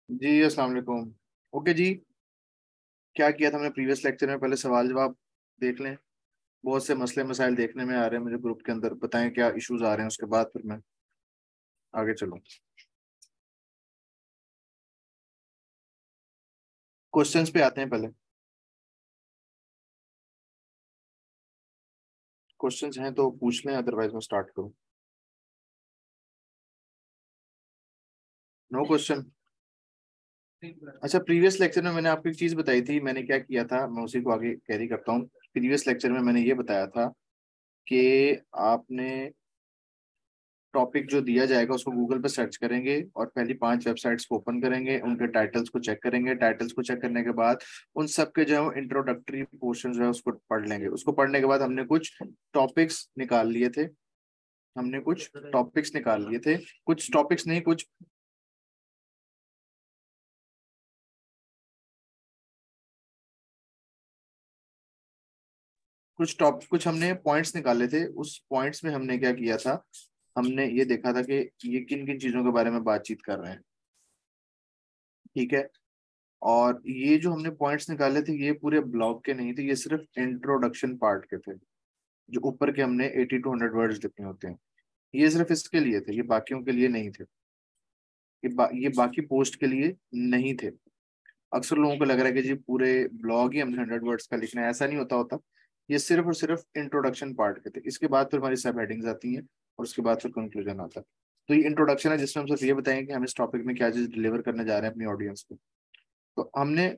जी अस्सलाम वालेकुम। ओके जी। क्या किया था हमने प्रीवियस लेक्चर में? पहले सवाल जवाब देख लें। बहुत से मसले मसाइल देखने में आ रहे हैं मुझे ग्रुप के अंदर, बताएं क्या इश्यूज आ रहे हैं, उसके बाद फिर मैं आगे चलूँ। क्वेश्चंस पे आते हैं पहले। क्वेश्चंस हैं तो पूछ लें, अदरवाइज मैं स्टार्ट करूँ। No question. अच्छा, प्रीवियस लेक्चर में मैंने आपको एक चीज बताई थी, मैंने क्या किया था, मैं उसी को आगे कैरी करता हूँ। प्रीवियस लेक्चर में मैंने ये बताया था कि आपने टॉपिक जो दिया जाएगा उसको गूगल पे सर्च करेंगे और पहली 5 वेबसाइट्स को ओपन करेंगे, उनके टाइटल्स को चेक करेंगे। टाइटल्स को चेक करने के बाद उन सब के जो है इंट्रोडक्टरी पोर्शन जो है उसको पढ़ लेंगे। उसको पढ़ने के बाद हमने कुछ टॉपिक्स निकाल लिए थे। हमने कुछ टॉपिक्स निकाल लिए थे, कुछ टॉपिक्स नहीं, कुछ हमने पॉइंट्स निकाले थे। उस पॉइंट्स में हमने क्या किया था, हमने ये देखा था कि ये किन किन चीजों के बारे में बातचीत कर रहे हैं। ठीक है। और ये जो हमने पॉइंट्स निकाले थे ये पूरे ब्लॉग के नहीं थे, ये सिर्फ इंट्रोडक्शन पार्ट के थे। जो ऊपर के हमने 80 to 100 वर्ड्स लिखने होते हैं, ये सिर्फ इसके लिए थे, ये बाकियों के लिए नहीं थे। ये बाकी पोस्ट के लिए नहीं थे। अक्सर लोगों को लग रहा है कि जी पूरे ब्लॉग ही हमने 100 वर्ड्स का लिखना है, ऐसा नहीं होता। ये सिर्फ और सिर्फ इंट्रोडक्शन पार्ट के थे। इसके बाद फिर हमारी सब हेडिंग्स आती हैं और उसके बाद फिर कंक्लूजन आता है। तो ये इंट्रोडक्शन है जिसमें हम सिर्फ ये बताएंगे कि हम इस टॉपिक में क्या चीज डिलीवर करने जा रहे हैं अपनी ऑडियंस को। तो हमने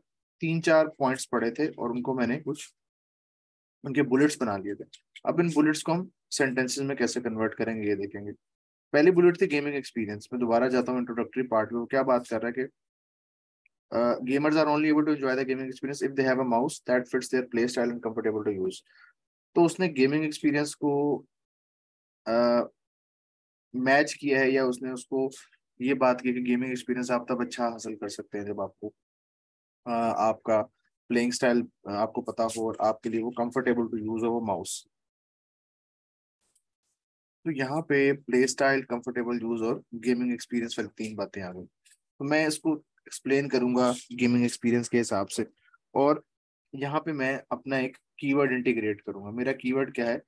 3-4 पॉइंट्स पढ़े थे और उनको मैंने कुछ उनके बुलेट्स बना लिए थे। अब इन बुलेट्स को हम सेंटेंसेस में कैसे कन्वर्ट करेंगे ये देखेंगे। पहली बुलेट थी गेमिंग एक्सपीरियंस। मैं दोबारा जाता हूँ इंट्रोडक्टरी पार्ट में, वो क्या बात कर रहा है कि gamers are only able to enjoy the gaming experience if they have a mouse that fits their play style and comfortable to use. तो उसने गेमिंग एक्सपीरियंस को मैच किया है, या उसने उसको ये बात की कि गेमिंग एक्सपीरियंस आप तब अच्छा हासिल कर सकते हैं जब आपको आपका प्लेइंग स्टाइल आपको पता हो और आपके लिए वो कंफर्टेबल टू यूज हो वो माउस। तो यहाँ पे प्ले स्टाइल, कंफर्टेबल यूज और गेमिंग एक्सपीरियंस वाली 3 बातें आ गई। तो मैं इसको एक्सप्लेन करूंगा गेमिंग एक्सपीरियंस के हिसाब से। और यहाँ पे मैं अपना एक कीवर्ड इंटीग्रेट करूंगा। मेरा कीवर्ड क्या है?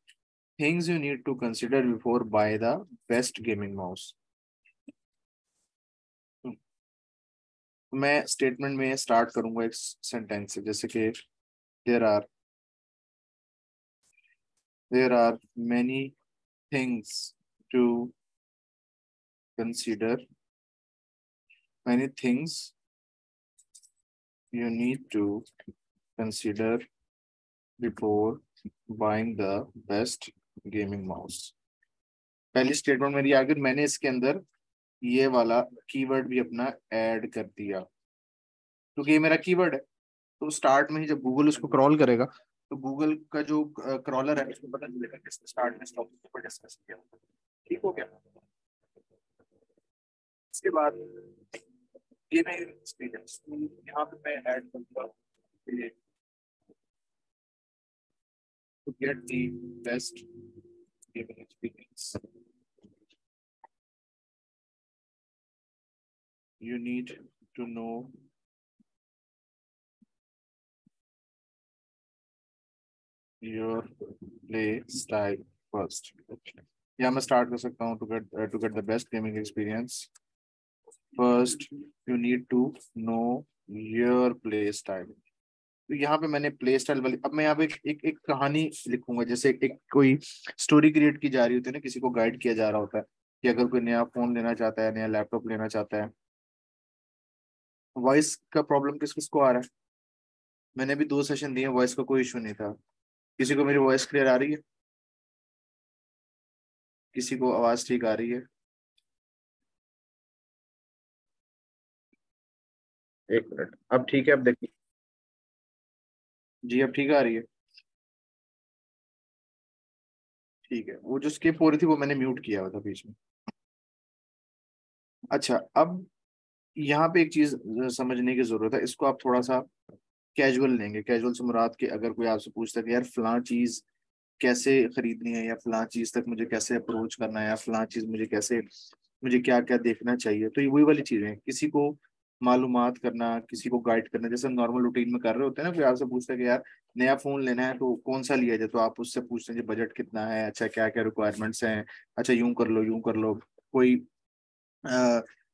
Things you need to consider before buy the best gaming mouse. मैं स्टेटमेंट में स्टार्ट करूंगा एक सेंटेंस से, जैसे कि there are there are many things to consider, many things you need to consider before buying the best gaming mouse। पहली statement मेरी आ गई, मैंने इसके अंदर ये वाला कीवर्ड भी अपना ऐड कर दिया क्योंकि ये मेरा कीवर्ड है। तो स्टार्ट में ही जब गूगल उसको क्रॉल करेगा तो गूगल का जो क्रॉलर है उसको पता चलेगा कि इसने स्टार्ट में स्टॉप पर डिस्कस किया। ठीक हो गया। इसके बाद गेमिंग एक्सपीरियंस यहाँ पे मैं ऐड करूंगा to get the best gaming experience, you need to know your play style first। या मैं स्टार्ट कर सकता हूँ to get the best gaming experience first you need to know your play style. तो यहाँ पे मैंने प्ले स्टाइल वाली, अब मैं यहाँ पे एक कहानी लिखूंगा, जैसे एक कोई स्टोरी क्रिएट की जा रही होती है ना, किसी को गाइड किया जा रहा होता है कि अगर कोई नया फोन लेना चाहता है, नया लैपटॉप लेना चाहता है। वॉइस का प्रॉब्लम किस किस को आ रहा है? मैंने भी 2 सेशन दिए, वॉइस का कोई इशू नहीं था। किसी को मेरी वॉइस क्लियर आ रही है? किसी को आवाज ठीक आ रही है? एक मिनट, अब ठीक है, अब देखिए। जी अब ठीक आ रही है। ठीक है, वो जो स्किप हो रही थी वो मैंने म्यूट किया हुआ था बीच में। अच्छा, अब यहाँ पे एक चीज समझने की जरूरत है, इसको आप थोड़ा सा कैजुअल लेंगे। कैजुअल से मुराद कि अगर कोई आपसे पूछता है कि यार फलां चीज कैसे खरीदनी है, या फलां चीज तक मुझे कैसे अप्रोच करना है, या फलां चीज मुझे कैसे, मुझे क्या क्या देखना चाहिए, तो ये वही वाली चीजें हैं। किसी को मालूमात करना, किसी को गाइड करना, जैसे हम नॉर्मल रूटीन में कर रहे होते हैं ना, कोई आपसे पूछता है कि यार नया फोन लेना है तो कौन सा लिया जाए, तो आप उससे पूछते हैं जी बजट कितना है, अच्छा क्या क्या रिक्वायरमेंट्स हैं, अच्छा यूं कर लो यूं कर लो। कोई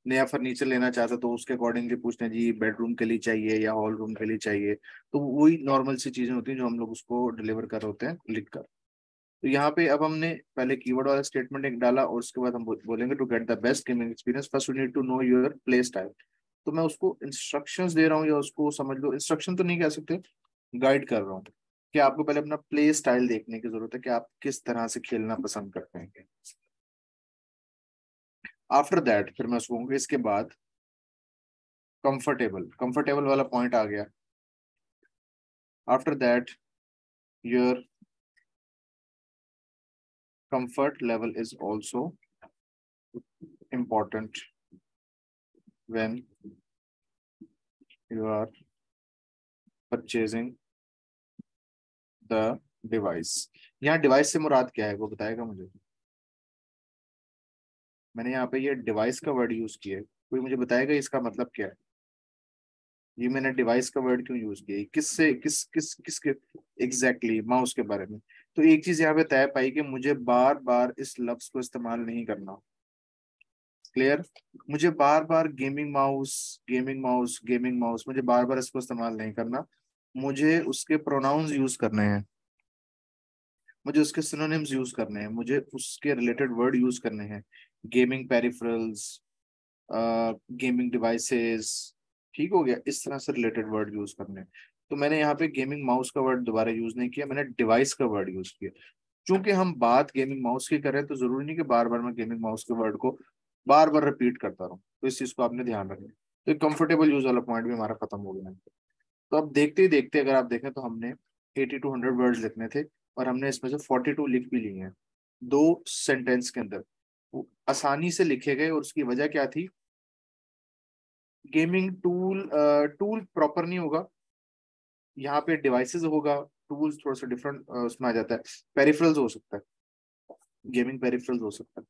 नया फर्नीचर लेना चाहता तो उसके अकॉर्डिंगली पूछते हैं जी बेडरूम के लिए चाहिए या हॉल रूम के लिए चाहिए। तो वही नॉर्मल सी चीजें होती हैं जो हम लोग उसको डिलीवर कर रहे होते हैं लिख कर। तो यहाँ पे अब हमने पहले कीवर्ड वाला स्टेटमेंट एक डाला और उसके बाद हम बोलेंगे to get the best gaming experience first you need to know your play style. तो मैं उसको इंस्ट्रक्शंस दे रहा हूँ या उसको समझ लो, इंस्ट्रक्शन तो नहीं कह सकते, गाइड कर रहा हूँ कि आपको पहले अपना प्ले स्टाइल देखने की जरूरत है कि आप किस तरह से खेलना पसंद करते हैं। आफ्टर दैट फिर मैं उसको कहूंगा इसके बाद कंफर्टेबल, कंफर्टेबल वाला पॉइंट आ गया। After that your comfort level is also important when you are purchasing the device। यहाँ डिवाइस से मुराद क्या है वो बताएगा मुझे। मैंने यहाँ पे ये डिवाइस का वर्ड यूज किया है, कोई मुझे बताएगा इसका मतलब क्या है। ये मैंने डिवाइस का वर्ड क्यों यूज किया है, किससे किसके एग्जैक्टली माउस के बारे में। तो एक चीज यहाँ पे तय पाई कि मुझे बार बार इस लफ्ज को इस्तेमाल नहीं करना। क्लियर। मुझे बार बार gaming mouse gaming mouse gaming mouse मुझे बार बार इसको इस्तेमाल नहीं करना। मुझे उसके प्रोनाउंस यूज करने हैं, मुझे उसके सिनोनिम्स यूज करने हैं, मुझे उसके रिलेटेड वर्ड यूज करने हैं। गेमिंग पेरिफेरल्स, गेमिंग डिवाइसेस, ठीक हो गया, इस तरह से रिलेटेड वर्ड यूज करने हैं। तो मैंने यहाँ पे गेमिंग माउस का वर्ड दोबारा यूज नहीं किया, मैंने डिवाइस का वर्ड यूज किया। चूंकि हम बात गेमिंग माउस की कर रहे हैं तो जरूरी नहीं कि बार बार मैं गेमिंग माउस के वर्ड को बार बार रिपीट करता रहूं, तो इस चीज को आपने ध्यान रखना। तो कंफर्टेबल यूज वाला पॉइंट भी हमारा खत्म हो गया है। तो अब देखते ही देखते अगर आप देखें तो हमने 80 to 100 वर्ड्स लिखने थे और हमने इसमें से 42 लिख भी लिए हैं 2 सेंटेंस के अंदर। वो आसानी से लिखे गए और उसकी वजह क्या थी। गेमिंग टूल, टूल प्रॉपर नहीं होगा, यहाँ पे डिवाइसेस होगा, टूल्स थोड़ा सा डिफरेंट उसमें आ जाता है। पेरिफेरल्स हो सकता है, गेमिंग पेरिफेरल्स हो सकता है।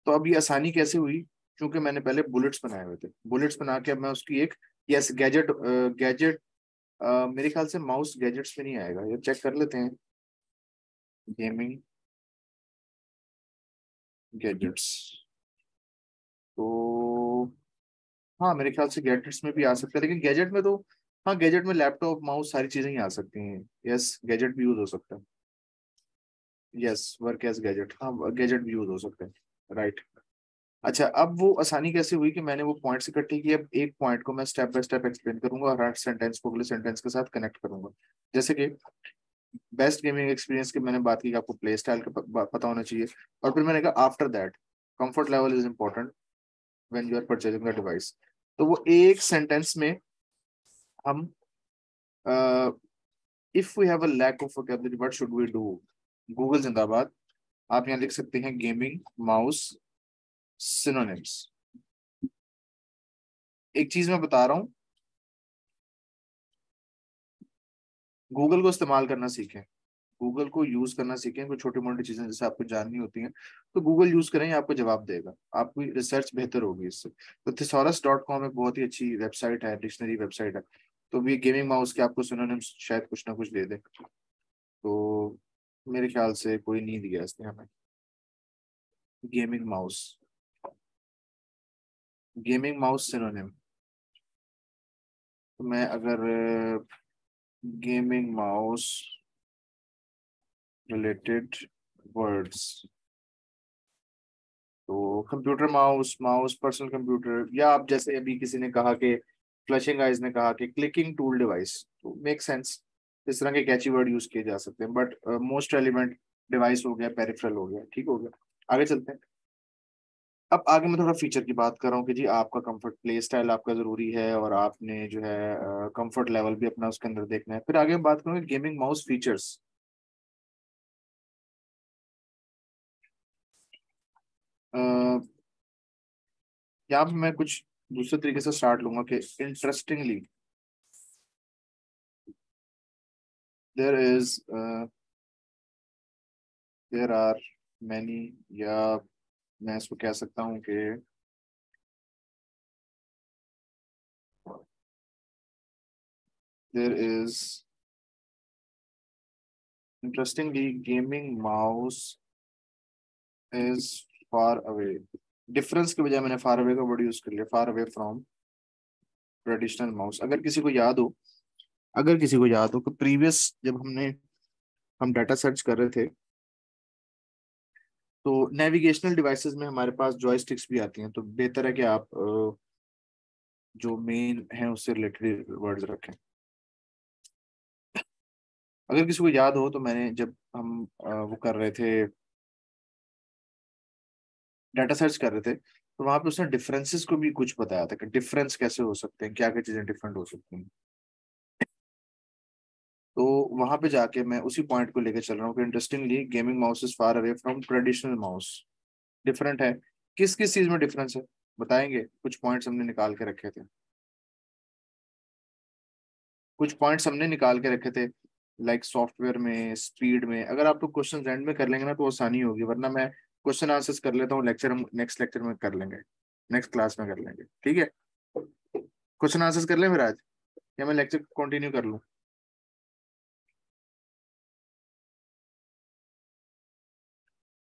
तो अब ये आसानी कैसे हुई, क्योंकि मैंने पहले बुलेट्स बनाए हुए थे, बुलेट्स बना के अब मैं उसकी एक, यस गैजेट, गैजेट, मेरे ख्याल से माउस गैजेट्स में नहीं आएगा, ये चेक कर लेते हैं। गेमिंग गैजेट्स, तो हाँ मेरे ख्याल से गैजेट्स में भी आ सकता है, लेकिन गैजेट में तो, हाँ गैजेट में लैपटॉप माउस सारी चीजें ही आ सकती हैं। यस गैजेट भी यूज हो सकता है। यस वर्क एज गैजेट, हाँ गैजेट भी यूज हो सकता है, राइट। अच्छा अब वो आसानी कैसे हुई कि मैंने वो पॉइंट्स इकट्ठे किए, अब एक पॉइंट को मैं स्टेप बाय स्टेप एक्सप्लेन करूंगा और हर सेंटेंस को अगले सेंटेंस के साथ कनेक्ट करूंगा। जैसे कि बेस्ट गेमिंग एक्सपीरियंस की मैंने बात की कि आपको प्ले स्टाइल का पता होना चाहिए, और फिर मैंने कहा after that comfort level is important when you are purchasing the device. तो वो एक सेंटेंस में हम, if we have a lack of vocabulary what should we do, Google जिंदाबाद। आप यहाँ लिख सकते हैं गेमिंग माउस सिनोनिम्स। एक चीज मैं बता रहा हूँ, गूगल को इस्तेमाल करना सीखें, गूगल को यूज करना सीखें। कोई छोटी मोटी चीजें जैसे आपको जाननी होती हैं तो गूगल यूज करें, आपको जवाब देगा, आपकी रिसर्च बेहतर होगी इससे। तो thesaurus.com एक बहुत ही अच्छी वेबसाइट है, डिक्शनरी वेबसाइट है। तो भी गेमिंग माउस के आपको सिनोनिम्स शायद कुछ ना कुछ दे दे। तो मेरे ख्याल से कोई नहीं दिया इसने हमें। Gaming mouse, gaming mouse synonym, तो मैं अगर गेमिंग माउस रिलेटेड वर्ड्स, तो computer mouse, mouse personal computer, या आप जैसे अभी किसी ने कहा कि फ्लशिंग आइज ने कहा कि क्लिकिंग टूल डिवाइस, तो मेक सेंस। इस तरह के कैची वर्ड यूज किए जा सकते हैं, बट मोस्ट रेलिवेंट डिवाइस हो गया, पेरिफेरल हो गया, ठीक हो गया। आगे चलते हैं। अब आगे मैं थोड़ा फीचर की बात कर रहा हूँ कि जी आपका कंफर्ट प्ले स्टाइल आपका जरूरी है और आपने जो है कंफर्ट लेवल भी अपना उसके अंदर देखना है। फिर आगे हम बात करेंगे गेमिंग माउस फीचर्स। यहाँ पे मैं कुछ दूसरे तरीके से स्टार्ट लूंगा कि interestingly there is, there are many, या मैं इसको कह सकता हूँ कि there is interestingly gaming mouse is far away. Difference की बजाय मैंने फार अवे का वर्ड यूज कर लिया, far away from traditional mouse. अगर किसी को याद हो कि प्रीवियस जब हम डाटा सर्च कर रहे थे तो नेविगेशनल डिवाइसेस में हमारे पास जॉयस्टिक्स भी आती हैं, तो बेहतर है कि आप जो मेन है उससे रिलेटेड वर्ड्स रखें। अगर किसी को याद हो तो मैंने जब हम वो कर रहे थे, डाटा सर्च कर रहे थे, तो वहां पे उसने डिफरेंसेस को भी कुछ बताया था कि डिफरेंस कैसे हो सकते हैं, क्या क्या चीजें डिफरेंट हो सकती हैं। तो वहां पे जाके मैं उसी पॉइंट को लेकर चल रहा हूँ कि interestingly gaming mouse is far away from traditional mouse. Different है, किस किस चीज में डिफरेंस है बताएंगे? कुछ पॉइंट्स हमने निकाल के रखे थे, लाइक सॉफ्टवेयर में, स्पीड में। अगर आप लोग क्वेश्चन एंड में कर लेंगे ना तो आसानी होगी, वरना मैं क्वेश्चन आंसर्स कर लेता हूँ, लेक्चर हम नेक्स्ट लेक्चर में कर लेंगे, नेक्स्ट क्लास में कर लेंगे, ठीक है? क्वेश्चन आंसर्स कर लें फिर आज, या मैं लेक्चर कंटिन्यू कर लूँ?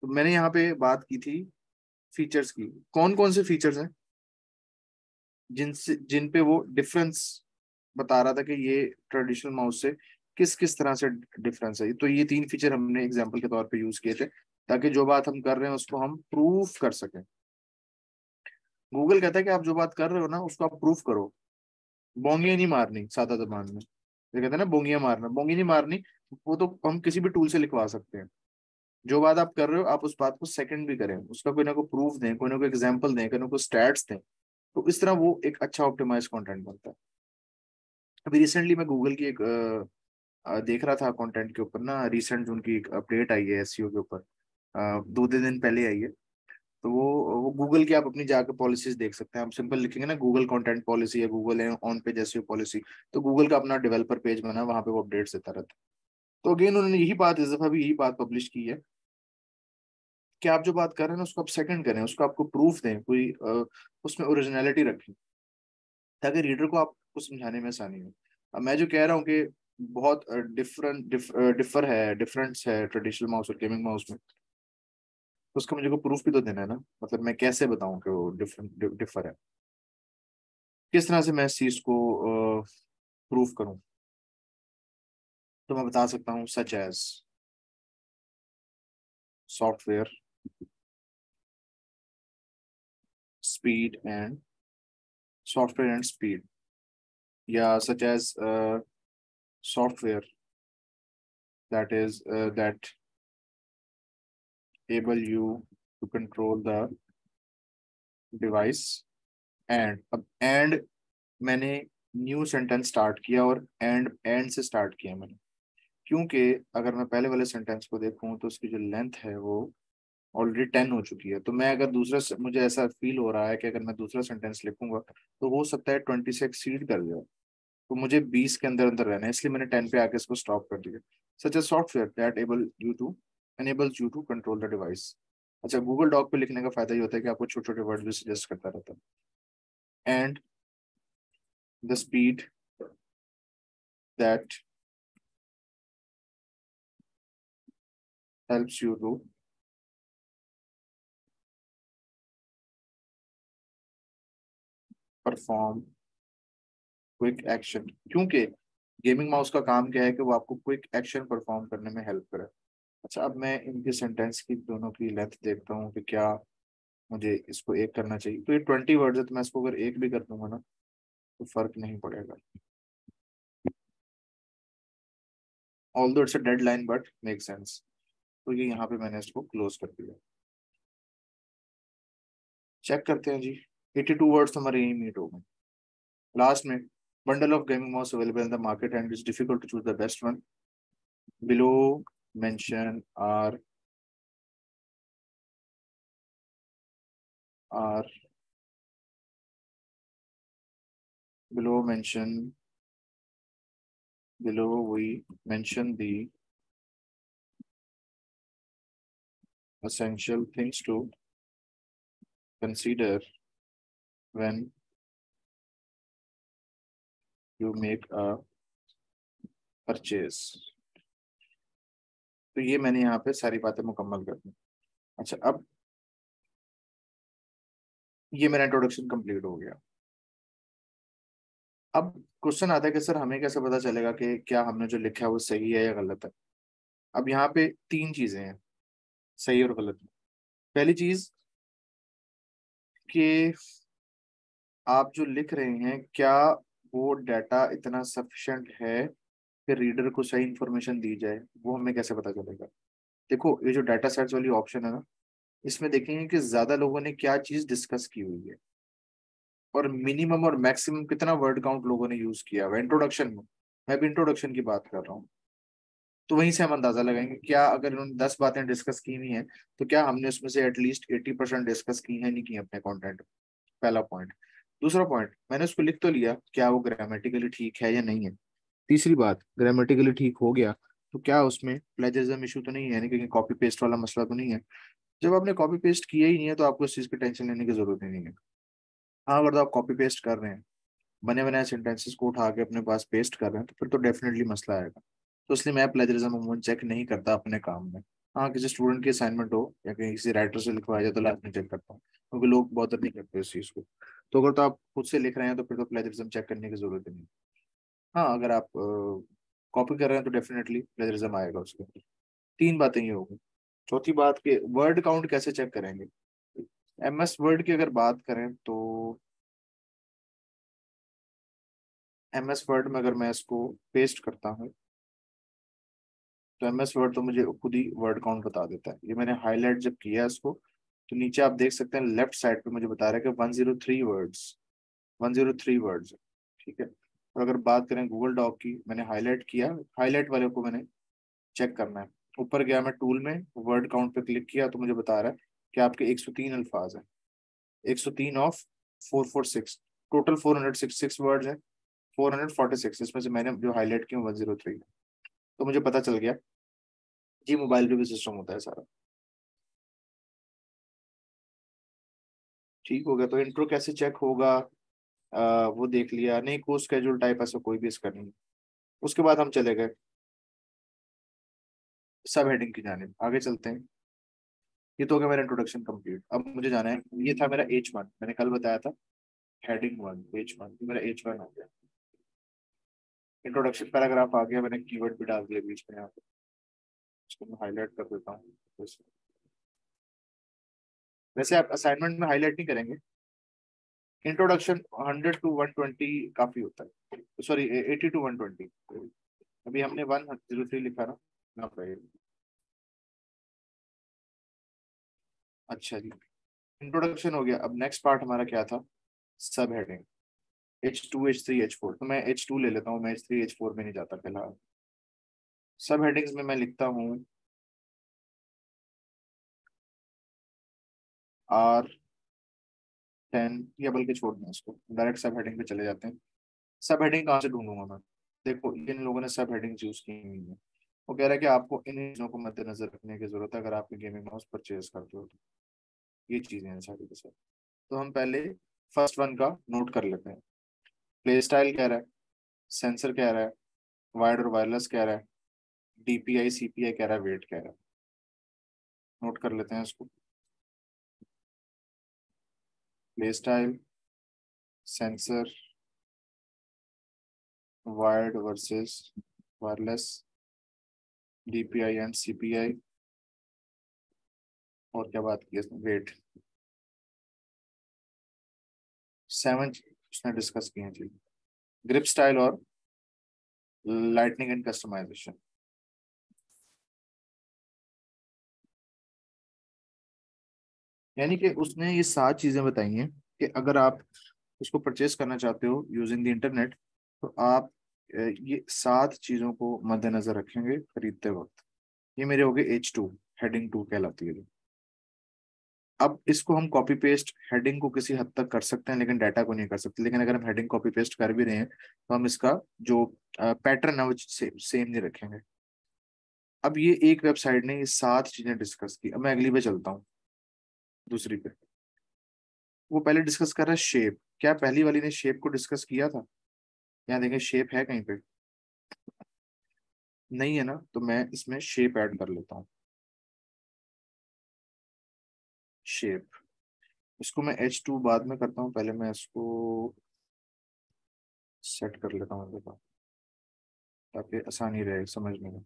तो मैंने यहाँ पे बात की थी फीचर्स की। कौन कौन से फीचर्स हैं जिन पे वो डिफरेंस बता रहा था कि ये ट्रेडिशनल माउस से किस किस तरह से डिफरेंस है? तो ये तीन फीचर हमने एग्जांपल के तौर पे यूज किए थे, ताकि जो बात हम कर रहे हैं उसको हम प्रूफ कर सकें। गूगल कहता है कि आप जो बात कर रहे हो ना उसको आप प्रूफ करो, बोंगियां नहीं मारनी सादा जबान में। ये कहते हैं ना बोंगियां मारना, बोंगी नहीं मारनी, वो तो हम किसी भी टूल से लिखवा सकते हैं। जो बात आप कर रहे हो आप उस बात को सेकंड भी करें, उसका कोई ना कोई प्रूफ दें, कोई ना कोई एग्जाम्पल दें, कोई ना कोई स्टैट्स दें, तो इस तरह वो एक अच्छा ऑप्टिमाइज कंटेंट बनता है। अभी रिसेंटली मैं गूगल की एक देख रहा था कंटेंट के ऊपर ना, रिसेंट उनकी एक अपडेट आई है एसईओ के ऊपर, 2 दिन पहले आई है। तो वो गूगल की आप अपनी जाकर पॉलिसीज देख सकते हैं। आप सिंपल लिखेंगे ना गूगल कंटेंट पॉलिसी या Google on page SEO policy, तो गूगल का अपना डेवलपर पेज बना है, वहां पे वो अपडेट्स देता रहता है। तो अगेन उन्होंने यही बात इस दफा भी यही बात पब्लिश की है कि आप जो बात कर रहे हैं ना उसको आप सेकंड करें, उसको आपको प्रूफ दें, कोई उसमें ओरिजिनलिटी रखें, ताकि रीडर को आपको समझाने में आसानी हो। अब मैं जो कह रहा हूँ कि बहुत डिफरेंस है ट्रेडिशनल माउस और गेमिंग माउस में, तो उसका मुझे को प्रूफ भी तो देना है ना। मतलब मैं कैसे बताऊं कि वो डिफर है, किस तरह से मैं इस चीज को प्रूफ करूं? तो मैं बता सकता हूँ such as software speed and software and speed, या such as software that able you to control the device। And अब एंड मैंने न्यू सेंटेंस स्टार्ट किया, और एंड से स्टार्ट किया मैंने, क्योंकि अगर मैं पहले वाले सेंटेंस को देखूं तो उसकी जो लेंथ है वो ऑलरेडी 10 हो चुकी है। तो मैं अगर मुझे ऐसा फील हो रहा है कि अगर मैं दूसरा सेंटेंस लिखूंगा तो हो सकता है 20 से एक्सीड कर जाए, तो मुझे 20 के अंदर अंदर रहना है, इसलिए मैंने 10 पे आके इसको स्टॉप कर दिया। Such a software that enables you to control the device। अच्छा, गूगल डॉक पे लिखने का फायदा ये होता है कि आपको छोटे छोटे वर्ड भी सजेस्ट करता रहता है। And the speed that helps you to perform quick action, क्योंकि गेमिंग माउस का काम क्या है कि वो आपको क्विक एक्शन परफॉर्म करने में हेल्प करे। अच्छा, अब मैं इनके सेंटेंस की दोनों की लेंथ देखता हूँ कि क्या मुझे इसको एक करना चाहिए। तो ये 20 वर्ड है, तो मैं इसको अगर एक भी कर दूंगा ना तो फर्क नहीं पड़ेगा। Although it's a deadline but make sense. तो ये यहाँ पे मैंने इसको क्लोज कर दिया। चेक करते हैं जी, 82 वर्ड्स हमारे यही मीट हो गए। लास्ट में, bundle of gaming mouse available in the market and it's difficult to choose the best one. Below mention are below mention below we mention the essential things to consider when you make a purchase. तो ये मैंने यहाँ पे सारी बातें मुकम्मल कर दी। अच्छा, अब ये मेरा इंट्रोडक्शन कंप्लीट हो गया। अब क्वेश्चन आता है कि सर हमें कैसे पता चलेगा कि क्या हमने जो लिखा है वो सही है या गलत है। अब यहाँ पे तीन चीजें हैं, सही और गलत में। पहली चीज कि आप जो लिख रहे हैं क्या वो डाटा इतना सफिशिएंट है कि रीडर को सही इंफॉर्मेशन दी जाए, वो हमें कैसे पता चलेगा। देखो ये जो डाटा सेट्स वाली ऑप्शन है ना, इसमें देखेंगे कि ज्यादा लोगों ने क्या चीज डिस्कस की हुई है और मिनिमम और मैक्सिमम कितना वर्ड काउंट लोगों ने यूज किया हुआ इंट्रोडक्शन में। मैं भी इंट्रोडक्शन की बात कर रहा हूँ। तो वहीं से हम अंदाजा लगाएंगे क्या अगर उन्होंने 10 बातें डिस्कस की हुई हैं तो क्या हमने उसमें से एटलीस्ट 80% डिस्कस की है नहीं की अपने कंटेंट। पहला पॉइंट। दूसरा पॉइंट, मैंने उसको लिख तो लिया, क्या वो ग्रामेटिकली ठीक है या नहीं है। तीसरी बात, ग्रामेटिकली ठीक हो गया तो क्या उसमें प्लेजरिज्म इशू तो नहीं है, यानी कि कॉपी पेस्ट वाला मसला तो नहीं है। जब आपने कॉपी पेस्ट किया ही नहीं है तो आपको इस चीज की टेंशन लेने की जरूरत ही नहीं है। हाँ, अगर तो आप कॉपी पेस्ट कर रहे हैं, बने बनाए सेंटेंसेस को उठा के अपने पास पेस्ट कर रहे हैं, तो फिर तो डेफिनेटली मसला आएगा। तो इसलिए मैं प्लेजरिज्म अमूमन चेक नहीं करता अपने काम में। हाँ, किसी स्टूडेंट की असाइनमेंट हो या कहीं किसी राइटर से लिखवाया जाए तो लास्ट में चेक करता हूँ, क्योंकि लोग बॉदर नहीं करते इस चीज को। तो अगर तो आप खुद से लिख रहे हैं तो फिर तो प्लेजरिज्म चेक करने की जरूरत ही नहीं। हाँ, अगर आप कॉपी कर रहे हैं तो डेफिनेटली प्लेजरिज्म आएगा उसके अंदर। तीन बातें ये होगी। चौथी बात के वर्ड काउंट कैसे चेक करेंगे। एमएस वर्ड की अगर बात करें तो एमएस वर्ड में अगर मैं इसको पेस्ट करता हूँ तो एमएस वर्ड तो मुझे खुद ही वर्ड काउंट बता देता है। ये मैंने हाईलाइट जब किया इसको तो नीचे आप देख सकते हैं लेफ्ट साइड पे मुझे बता रहा है कि 103 वर्ड्स, 103 वर्ड्स। ठीक है। और अगर बात करें गूगल डॉक की, मैंने हाईलाइट किया, हाईलाइट वाले को मैंने चेक करना है। ऊपर गया मैं टूल में, वर्ड काउंट पे क्लिक किया तो मुझे बता रहा है कि आपके 103 अल्फाज हैं। 103 ऑफ 446, टोटल 466 वर्ड्स हैं। 446 इसमें से मैंने जो हाईलाइट किया 103। तो मुझे पता चल गया। जी, मोबाइल पे भी सिस्टम होता है सारा। ठीक हो गया। तो इंट्रो कैसे चेक होगा, वो देख लिया। नहीं, कोर्स स्केड्यूल टाइप ऐसा कोई भी इसका नहीं है। उसके बाद हम चले गए सब हेडिंग की जाने, आगे चलते हैं। ये तो हो गया मेरा इंट्रोडक्शन कंप्लीट। अब मुझे जाना है, ये था मेरा H1, मैंने कल बताया था हेडिंग 1, H1 मेरा H1 हो गया। इंट्रोडक्शन पैराग्राफ आ गया, मैंने कीवर्ड भी डाल दिया बीच में यहाँ पे। इसको मैं हाईलाइट कर देता हूँ। वैसे आप असाइनमेंट में हाईलाइट नहीं करेंगे। इंट्रोडक्शन 100 to 120 काफी होता है, सॉरी 80 to 120। अभी हमने 103 लिखा ना भाई। अच्छा जी, इंट्रोडक्शन हो गया। अब नेक्स्ट पार्ट हमारा क्या था, सब हेडिंग। H2 H3 H4, तो मैं H2 ले लेता हूँ, मैं H3 H4 में नहीं जाता फिलहाल। सब हेडिंग्स में मैं लिखता हूँ R10, या बल्कि छोड़ दें इसको, डायरेक्ट सब हेडिंग पे चले जाते हैं। सब हेडिंग कहाँ से ढूंढूंगा मैं। देखो इन लोगों ने सब हेडिंग यूज की हुई है। वो कह रहा है कि आपको इन चीजों को मद्देनजर रखने की जरूरत है अगर आप गेमिंग माउस परचेज करते हो तो। ये चीजें हैं सारी के साथ। तो हम पहले फर्स्ट वन का नोट कर लेते हैं। प्ले स्टाइल कह रहा है, सेंसर कह रहा है, वायर्ड और वायरलेस कह रहा है, डीपीआई सीपीआई कह रहा है, वेट कह रहा है। नोट कर लेते हैं इसको। Play style, sensor, wired versus wireless, DPI and CPI, और क्या बात की इसमें, वेट। 7 उसने डिस्कस किए थे। ग्रिप स्टाइल और लाइटनिंग एंड कस्टमाइजेशन। यानी कि उसने ये 7 चीजें बताई हैं कि अगर आप उसको परचेस करना चाहते हो यूजिंग द इंटरनेट तो आप ये 7 चीजों को मद्देनजर रखेंगे खरीदते वक्त। ये मेरे हो गए H2, हेडिंग 2 कहलाती है। अब इसको हम कॉपी पेस्ट हेडिंग को किसी हद तक कर सकते हैं लेकिन डाटा को नहीं कर सकते। लेकिन अगर हम हेडिंग कॉपी पेस्ट कर भी रहे हैं तो हम इसका जो पैटर्न है वो सेम नहीं रखेंगे। अब ये एक वेबसाइट ने ये 7 चीजें डिस्कस की। अब मैं अगली पे चलता हूँ, दूसरी पे। वो पहले डिस्कस कर रहा है शेप। क्या पहली वाली ने शेप को डिस्कस किया था? यहाँ देखें शेप है कहीं पे। नहीं है ना, तो मैं इसमें शेप ऐड कर लेता हूँ। शेप, इसको मैं H2 बाद में करता हूँ, पहले मैं इसको सेट कर लेता हूँ देखो, ताकि आसानी रहे समझने में।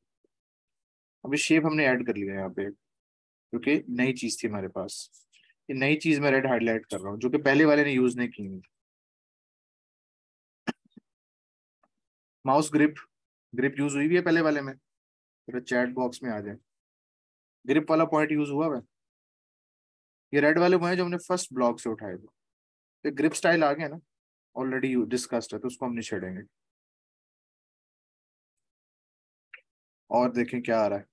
अभी शेप हमने ऐड कर लिया यहाँ पे, क्योंकि नई चीज थी हमारे पास। ये नई चीज मैं रेड हाईलाइट कर रहा हूँ, जो कि पहले वाले ने यूज नहीं की थी। माउस ग्रिप, ग्रिप यूज हुई भी है पहले वाले में, फिर चैट बॉक्स में आ जाए। ग्रिप वाला पॉइंट यूज हुआ है। ये रेड वाले पॉइंट जो हमने फर्स्ट ब्लॉक से उठाए थे, तो ग्रिप स्टाइल आ गया ना, ऑलरेडी डिस्कस्ड है, तो उसको हम नहीं छेड़ेंगे। और देखें क्या आ रहा है।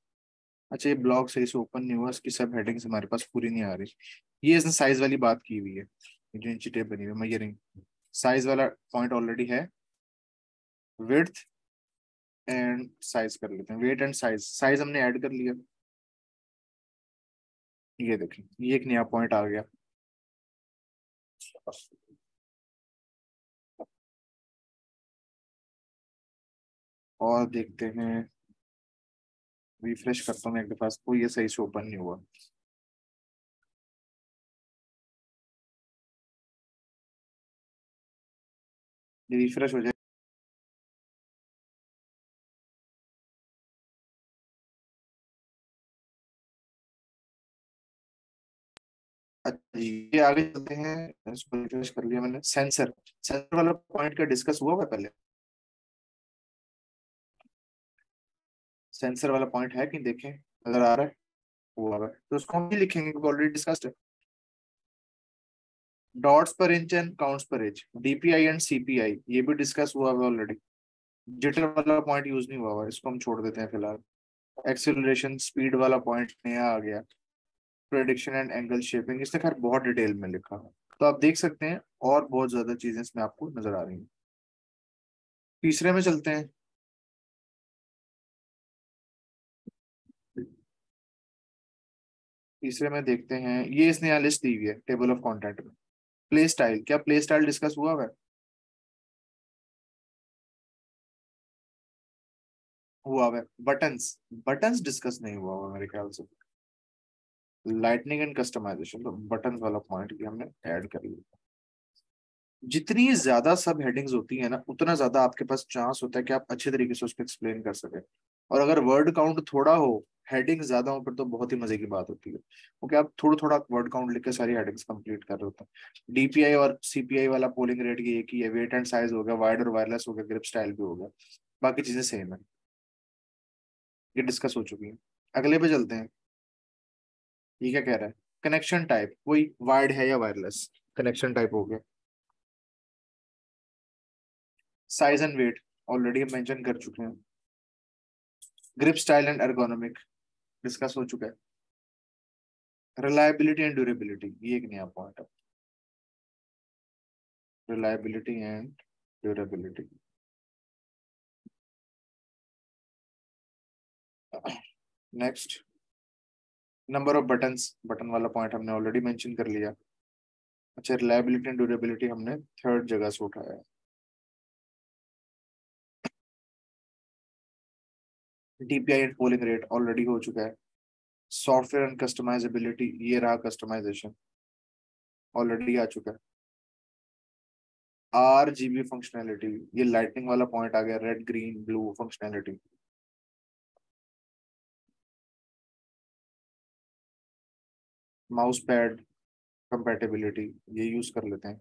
अच्छा, ये ब्लॉक सही से ओपन नहीं हुआ, इसकी सब हेडिंग्स हमारे पास पूरी नहीं आ रही। ये इसने साइज वाली बात की हुई है, ये जो इंची टेप बनी हुई है मेजरिंग, साइज वाला पॉइंट ऑलरेडी है। विड्थ एंड साइज कर लेते हैं, वेट एंड साइज, साइज हमने ऐड कर लिया। ये देखें, ये एक नया पॉइंट आ गया। और देखते हैं, रिफ्रेश करता हूँ एक दफा, कोई ये सही से ओपन नहीं हुआ। ये रिफ्रेश हो जाए। अच्छा, ये आगे चलते हैं, इसको रिफ्रेश कर लिया मैंने। सेंसर, सेंसर वाला पॉइंट का डिस्कस हुआ पहले। सेंसर वाला पॉइंट है कि देखें, नजर आ रहा है? हुआ है, तो उसको हम भी लिखेंगे क्योंकि ऑलरेडी डिस्कस्ड है। डॉट्स पर इंच एंड काउंट्स पर एज, डीपीआई एंड सीपीआई, ये भी डिस्कस हुआ है ऑलरेडी। जिटर वाला पॉइंट यूज नहीं हुआ हुआ, इसको हम छोड़ देते हैं फिलहाल। एक्सेलरेशन स्पीड वाला पॉइंट नया आ गया। प्रेडिक्शन एंड एंगल शेपिंग, इसने खैर बहुत डिटेल में लिखा है, तो आप देख सकते हैं, और बहुत ज्यादा चीजें इसमें आपको नजर आ रही हैं। तीसरे में चलते हैं। तीसरे में देखते हैं, ये इसने यहाँ लिस्ट दी हुई है टेबल ऑफ कंटेंट में। प्ले स्टाइल, क्या प्ले स्टाइल डिस्कस हुआ है? हुआ है। बटन्स, बटन्स डिस्कस नहीं हुआ हुआ मेरे ख्याल से। लाइटनिंग एंड कस्टमाइजेशन, तो बटन वाला पॉइंट भी हमने ऐड कर लिया। जितनी ज्यादा सब हेडिंग्स होती है ना, उतना ज्यादा आपके पास चांस होता है कि आप अच्छे तरीके से उसको एक्सप्लेन कर सके। और अगर वर्ड काउंट थोड़ा हो, हेडिंग ज्यादा हो, फिर तो बहुत ही मजे की बात होती है, क्योंकि आप थोड़ा थोड़ा वर्ड काउंट लिख के सारी हेडिंग्स कंप्लीट कर रहे होते हैं। डीपीआई और सीपीआई वाला पोलिंग रेट ये एक ही है, वेट एंड साइज हो गया, वाइड और वायरलेस हो गया, ग्रिप स्टाइल भी हो गया, बाकी चीजें सेम है। ये डिस्कस हो चुकी है। अगले पे चलते हैं। ये क्या कह रहा है? कनेक्शन टाइप, वही वायर्ड है या वायरलेस, कनेक्शन टाइप हो गया। साइज एंड वेट ऑलरेडी हम मेंशन कर चुके हैं। Grip style and ergonomic discuss हो चुका है। रिलायबिलिटी एंड ड्यूरेबिलिटी, ये एक नया पॉइंट है। Reliability and durability. Next, number of buttons, button वाला पॉइंट हमने ऑलरेडी मेंशन कर लिया। अच्छा, रिलायबिलिटी एंड ड्यूरेबिलिटी हमने थर्ड जगह से उठाया है। DPI and polling rate already हो चुका है। सॉफ्टवेयर एंड कस्टमाइजेबिलिटी, ये रहा कस्टमाइजेशन, ऑलरेडी आ चुका है। RGB फंक्शनैलिटी, ये लाइटनिंग वाला पॉइंट आ गया, red green blue functionality. Mouse pad compatibility, ये यूज कर लेते हैं।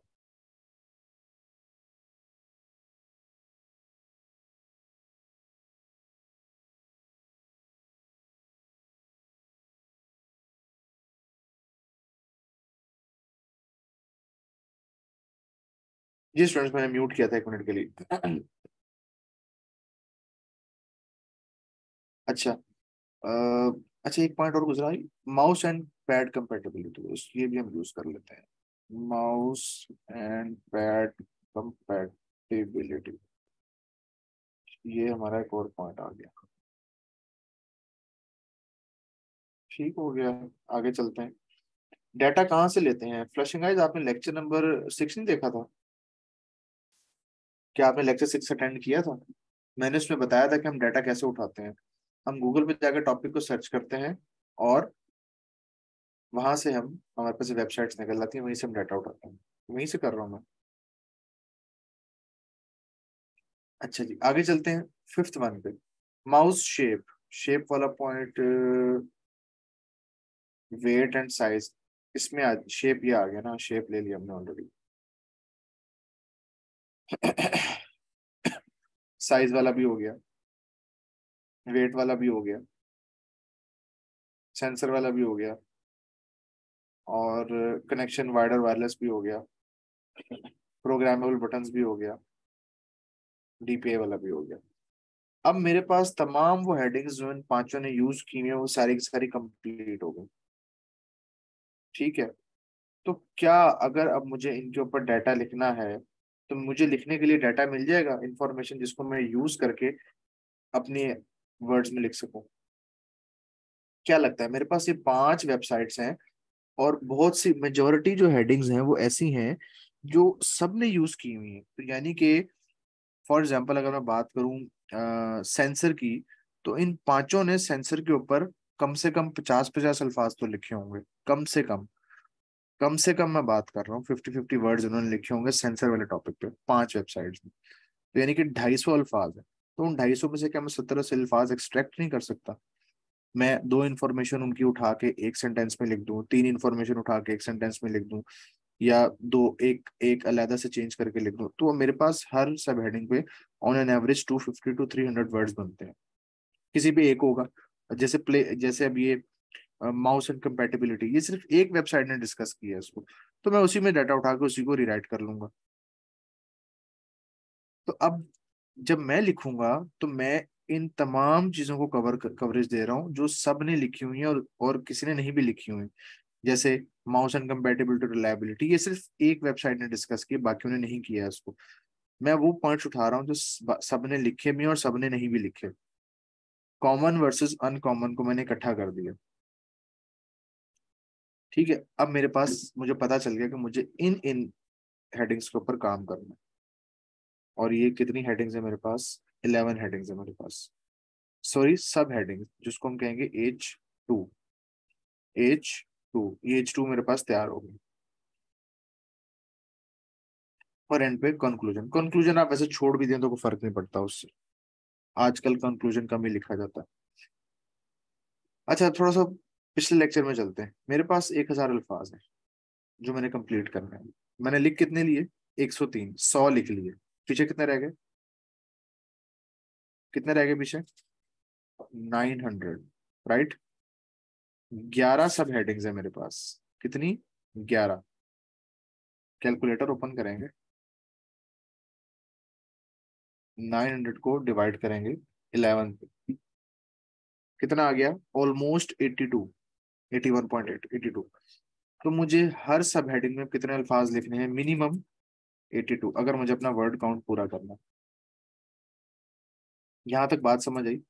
जी स्टूडेंट्स, मैंने म्यूट किया था 1 मिनट के लिए। अच्छा, अच्छा एक पॉइंट और गुजरा, माउस एंड पैड कंपैटिबिलिटी, ये भी हम यूज कर लेते हैं। माउस एंड पैड कंपैटिबिलिटी, ये हमारा एक और पॉइंट आ गया। ठीक हो गया। आगे चलते हैं। डाटा कहाँ से लेते हैं? फ्लशिंग आइज, आपने लेक्चर नंबर 6 नहीं देखा था? क्या आपने लेक्चर 6 अटेंड किया था? मैंने उसमें बताया था कि हम डाटा कैसे उठाते हैं। हम गूगल पे जाकर टॉपिक को सर्च करते हैं और वहां से हम, हमारे पास वेबसाइट्स निकल आती हैं, वहीं से हम डाटा उठाते हैं। वहीं से कर रहा हूँ मैं। अच्छा जी, आगे चलते हैं फिफ्थ वन पे। माउस शेप, शेप वाला पॉइंट, वेट एंड साइज। इसमें शेप ये आ गया ना, शेप ले लिया हमने ऑलरेडी। साइज वाला भी हो गया, वेट वाला भी हो गया, सेंसर वाला भी हो गया, और कनेक्शन वायर्ड वायरलेस भी हो गया, प्रोग्रामेबल बटन्स भी हो गया, डीपीआई वाला भी हो गया। अब मेरे पास तमाम वो हेडिंग्स जो इन पांचों ने यूज की हैं वो सारी की सारी कंप्लीट हो गई। ठीक है। तो क्या, अगर अब मुझे इनके ऊपर डाटा लिखना है तो मुझे लिखने के लिए डाटा मिल जाएगा, इंफॉर्मेशन जिसको मैं यूज करके अपने वर्ड्स में लिख सकूं? क्या लगता है? मेरे पास ये पांच वेबसाइट्स हैं और बहुत सी मेजोरिटी जो हेडिंग्स हैं वो ऐसी हैं जो सबने यूज की हुई हैं। तो यानी कि फॉर एग्जांपल अगर मैं बात करूं सेंसर की, तो इन पांचों ने सेंसर के ऊपर कम से कम 50-50 अल्फाज तो लिखे होंगे, कम से कम। कम से कम मैं बात कर रहा हूँ 50-50 वर्ड्स उन्होंने लिखे होंगे सेंसर वाले टॉपिक पे, पांच वेबसाइट्स में। तो यानी कि 250 अल्फाज है। तो उन 250 में से क्या मैं 17 अल्फाज एक्सट्रैक्ट नहीं कर सकता? मैं दो इन्फॉर्मेशन उनकी उठा के एक सेंटेंस में लिख दूं, तीन इन्फॉर्मेशन उठा के एक सेंटेंस में लिख दूं, या दो एक एक अलहदा से चेंज करके लिख दूं, तो मेरे पास हर सब हेडिंग पे on an average 250 to 300 words बनते हैं। किसी भी एक होगा। जैसे अब ये माउस एंड कंपेटिबिलिटी, ये सिर्फ एक वेबसाइट ने डिस्कस किया है इसको, तो मैं उसी में डाटा उठा के उसी को रिराइट कर लूंगा। तो अब जब मैं लिखूंगा तो मैं इन तमाम चीजों को कवरेज दे रहा हूँ जो सब ने लिखी हुई है, और किसी ने नहीं भी लिखी हुई। जैसे माउस एंड कंपेटिबिलिटी रिलायबिलिटी, ये सिर्फ एक वेबसाइट ने डिस्कस की, बाकियों ने नहीं किया है इसको। मैं वो पॉइंट्स उठा रहा हूँ जो सबने लिखे भी हैं और सबने नहीं भी लिखे। कॉमन वर्सेस अनकॉमन को मैंने इकट्ठा कर दिया। ठीक है। अब मेरे पास, मुझे पता चल गया कि मुझे इन इन हेडिंग्स के ऊपर काम करना है। और ये कितनी हेडिंग्स है मेरे पास? 11 हेडिंग्स है मेरे पास। सॉरी, सब हेडिंग जिसको हम कहेंगे H2। H2, ये H2 मेरे पास तैयार हो गई। और एंड पे कंक्लूजन। कंक्लूजन आप वैसे छोड़ भी दें तो कोई फर्क नहीं पड़ता उससे, आजकल कंक्लूजन कम ही लिखा जाता है। अच्छा, थोड़ा सा पिछले लेक्चर में चलते हैं। मेरे पास 1000 अल्फाज है जो मैंने कंप्लीट करना है। मैंने लिख कितने लिए? 103, 100 लिख लिए। पीछे कितने रह गए? कितने रह गए पीछे? 900, राइट। 11 सब हेडिंग्स है मेरे पास। कितनी? 11। कैलकुलेटर ओपन करेंगे, 900 को डिवाइड करेंगे 11 पे, कितना आ गया? ऑलमोस्ट 82, 81.8, 82। तो मुझे हर सब हेडिंग में कितने अल्फाज लिखने हैं? मिनिमम 82, अगर मुझे अपना वर्ड काउंट पूरा करना है। यहाँ तक बात समझ आई?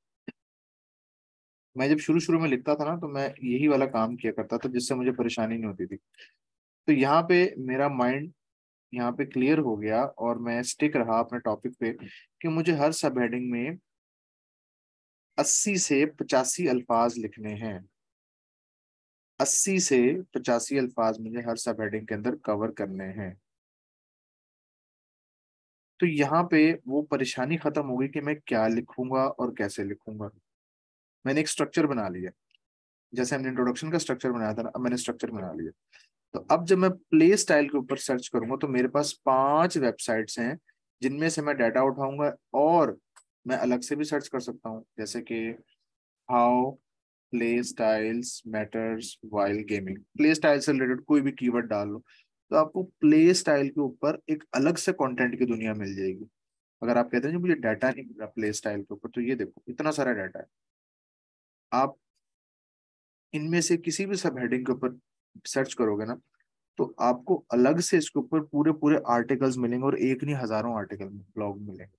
मैं जब शुरू शुरू में लिखता था ना, तो मैं यही वाला काम किया करता था जिससे मुझे परेशानी नहीं होती थी। तो यहाँ पे मेरा माइंड यहाँ पे क्लियर हो गया और मैं स्टिक रहा अपने टॉपिक पे कि मुझे हर सब हेडिंग में 80 से 85 अल्फाज लिखने हैं। 80 से 85 अल्फाज मुझे हर सब हेडिंग के अंदर कवर करने हैं। तो यहाँ पे वो परेशानी खत्म हो गई कि मैं क्या लिखूंगा और कैसे लिखूंगा। मैंने एक स्ट्रक्चर बना लिया। जैसे हमने इंट्रोडक्शन का स्ट्रक्चर बनाया था ना, अब मैंने स्ट्रक्चर बना लिया। तो अब जब मैं प्ले स्टाइल के ऊपर सर्च करूंगा तो मेरे पास पांच वेबसाइट्स हैं जिनमें से मैं डाटा उठाऊंगा, और मैं अलग से भी सर्च कर सकता हूँ, जैसे कि how play styles matters while gaming. Play style से रिलेटेड कोई भी कीवर्ड डाल लो तो आपको प्ले स्टाइल के ऊपर एक अलग से कंटेंट की दुनिया मिल जाएगी। अगर आप कहते हैं कि मुझे डाटा नहीं मिल रहा प्ले स्टाइल के ऊपर, तो ये देखो इतना सारा डाटा है। आप इनमें से किसी भी सब हेडिंग के ऊपर सर्च करोगे ना, तो आपको अलग से इसके ऊपर पूरे पूरे आर्टिकल्स मिलेंगे, और एक नहीं हजारों आर्टिकल ब्लॉग मिलेंगे।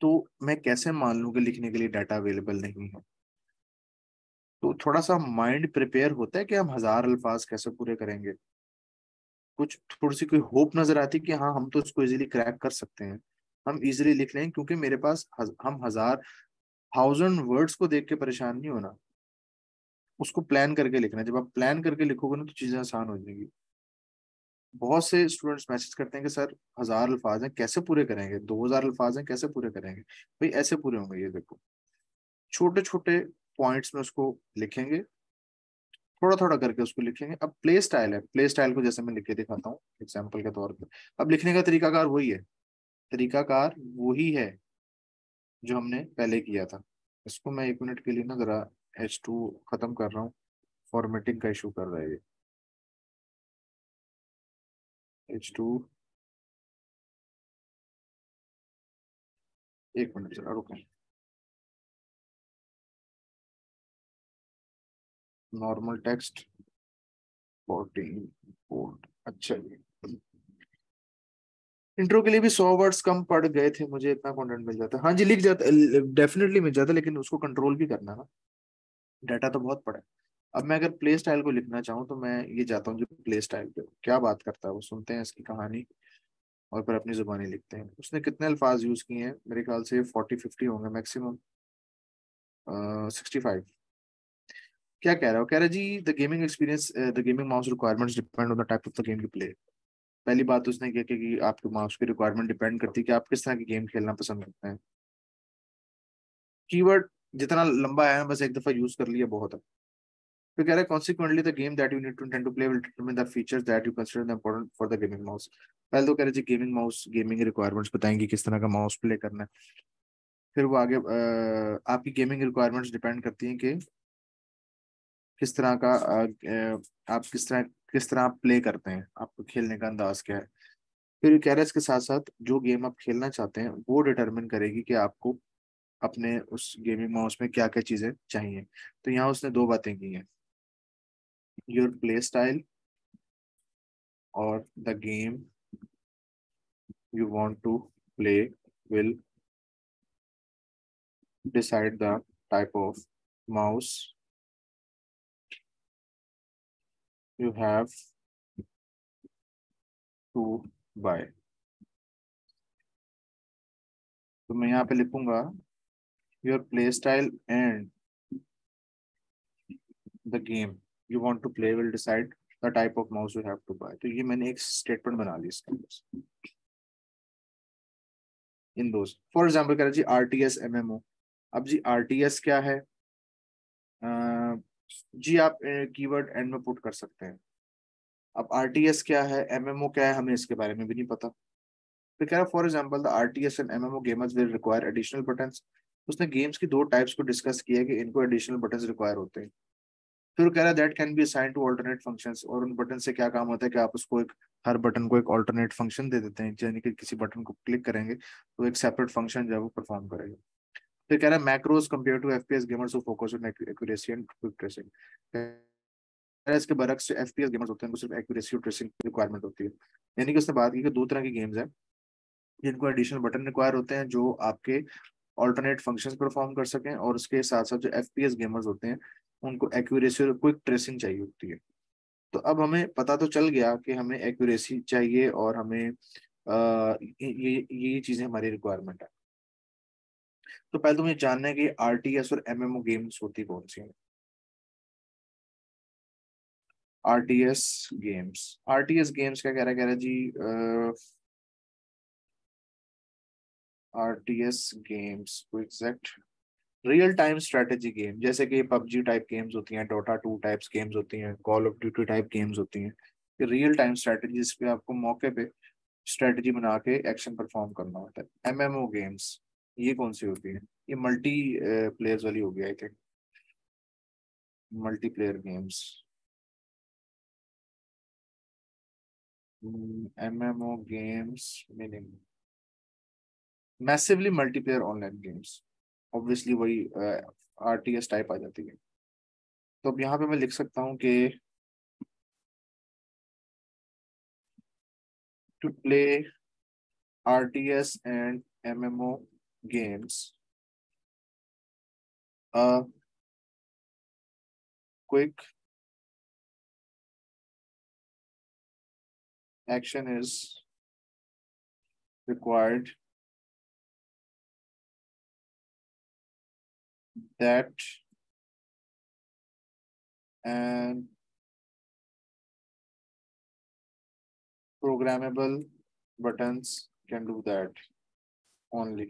तो मैं कैसे मान लूं कि लिखने के लिए डाटा अवेलेबल नहीं है? तो थोड़ा सा माइंड प्रिपेयर होता है कि हम 1000 अल्फाज कैसे पूरे करेंगे। कुछ थोड़ी सी कोई होप नजर आती है कि हाँ हम तो इसको इजीली क्रैक कर सकते हैं। हम इजीली लिख लेंगे, क्योंकि मेरे पास हम 1000 वर्ड्स को देख के परेशान नहीं होना, उसको प्लान करके लिखना है। जब आप प्लान करके लिखोगे ना तो चीजें आसान हो जाएंगी। बहुत से स्टूडेंट्स मैसेज करते हैं कि सर 1000 अल्फाज हैं कैसे पूरे करेंगे, 2000 अल्फाज हैं कैसे पूरे करेंगे। भाई ऐसे पूरे होंगे, ये देखो छोटे छोटे पॉइंट्स में उसको लिखेंगे, थोड़ा थोड़ा करके उसको लिखेंगे। अब प्ले स्टाइल है, प्ले स्टाइल को जैसे मैं लिख के दिखाता हूँ एग्जाम्पल के तौर पर। अब लिखने का तरीकाकार वही है, तरीकाकार वही है जो हमने पहले किया था। इसको मैं 1 मिनट के लिए ना जरा H2 खत्म कर रहा हूँ, फॉर्मेटिंग का इशू कर रहा है ये। H2, 1 मिनट जरा रुको। नॉर्मल टेक्स्ट 14 बोल्ड, अच्छा जी। इंट्रो के लिए भी 100 वर्ड्स कम पड़ गए थे मुझे, इतना कंटेंट मिल जाता। हाँ जी लिख जाता, डेफिनेटली मिल जाता, लेकिन उसको कंट्रोल भी करना ना, डाटा तो बहुत पड़ा है। अब मैं अगर प्ले स्टाइल को लिखना चाहूँ तो मैं ये जाता हूँ जो प्ले स्टाइल पे क्या बात करता है वो सुनते हैं इसकी कहानी, और फिर अपनी जुबानी लिखते हैं। उसने कितने अल्फाज यूज किए हैं, मेरे ख्याल से 40-50 होंगे मैक्सिमम, 65। क्या कह रहा हो, कह रहा है जी the gaming experience, the gaming mouse requirements depend on the type of the game you play. पहली बात तो उसने क्या कि आपके माउस की रिक्वायरमेंट डिपेंड करती है कि आप किस तरह की गेम खेलना पसंद करते हैं। कीवर्ड जितना लंबा है ना बस एक दफा यूज कर लिया बहुत है। तो कह रहा है consequently the game that you need to intend to play will determine the features that you consider the important for the gaming mouse। पहले तो कह रहे जी गेमिंग माउस, गेमिंग रिक्वायरमेंट्स बताएंगे किस तरह का माउस प्ले करना है। फिर वो आगे आपकी गेमिंग रिक्वायरमेंट्स डिपेंड करती हैं कि किस तरह का आप किस तरह आप प्ले करते हैं, आपको खेलने का अंदाज क्या है। फिर कह रहे हैं इसके साथ साथ जो गेम आप खेलना चाहते हैं वो डिटरमिन करेगी कि आपको अपने उस गेमिंग माउस में क्या क्या चीजें चाहिए। तो यहाँ उसने दो बातें की हैं, योर प्ले स्टाइल और the game you want to play will decide the type of mouse you have to buy। तो मैं यहाँ पे लिखूंगा your play style and the game you want to play will decide the type of mouse you have to buy। तो ये मैंने एक statement बना ली इसके अंदर। इन दो फॉर एग्जाम्पल कह रहे जी RTS MMO। अब जी RTS क्या है, अ, जी आप कीवर्ड एंड में पुट कर सकते हैं। अब RTS क्या है, MMO क्या है, हमें इसके बारे में भी नहीं पता। तो कह रहा for example the RTS and MMO gamers will require additional buttons. उसने गेम्स की दो टाइप्स को डिस्कस किया कि इनको एडिशनल बटन्स रिक्वायर होते हैं। फिर वो कह रहा है that can be assign to alternate functions. और उन बटन से क्या काम होता है कि आप उसको एक, हर बटन को एक ऑल्टरनेट फंक्शन दे देते हैं, यानी कि किसी बटन को क्लिक करेंगे तो एक सेपरेट फंक्शन जो है वो परफॉर्म करेगा। फिर कह रहा है macros compare to FPS gamers who focus on accuracy and quick tracing. इसके बरक्स जो FPS गेमर्स होते हैं उनको सिर्फ एक्यूरेसी और ट्रेसिंग रिक्वायरमेंट होती है। यानी कि उसने बात की कि दो तरह की गेम्स हैं जिनको एडिशनल बटन रिक्वायर होते हैं जो आपके ऑल्टरनेट फंक्शंस परफॉर्म कर सकें, और उसके साथ साथ जो FPS गेमर्स होते हैं उनको एक्यूरेसी और क्विक ट्रेसिंग चाहिए होती है। तो अब हमें पता तो चल गया कि हमें एक्यूरेसी चाहिए और हमें ये चीजें हमारी रिक्वायरमेंट है। तो पहले तो मुझे जानना है कि RTS और MMO गेम्स होती कौन सी हैं। आर टी एस गेम्स क्या कह रहा है जी, RTS गेम्स को exact real time strategy game, जैसे कि PUBG टाइप गेम्स होती हैं, Dota 2 टाइप्स गेम्स होती हैं, call of duty type games होती हैं। ये रियल टाइम स्ट्रेटेजी जिसपे आपको मौके पे स्ट्रेटेजी बना के एक्शन परफॉर्म करना होता है। MMO गेम्स ये कौन सी होती है, ये मल्टी प्लेयर्स वाली होगी I think, multiplayer games. MMO games meaning massively multiplayer online games, obviously वही RTS टाइप आ जाती है। तो अब यहाँ पे मैं लिख सकता हूँ कि to play RTS and MMO games, a quick action is required that and programmable buttons can do that only.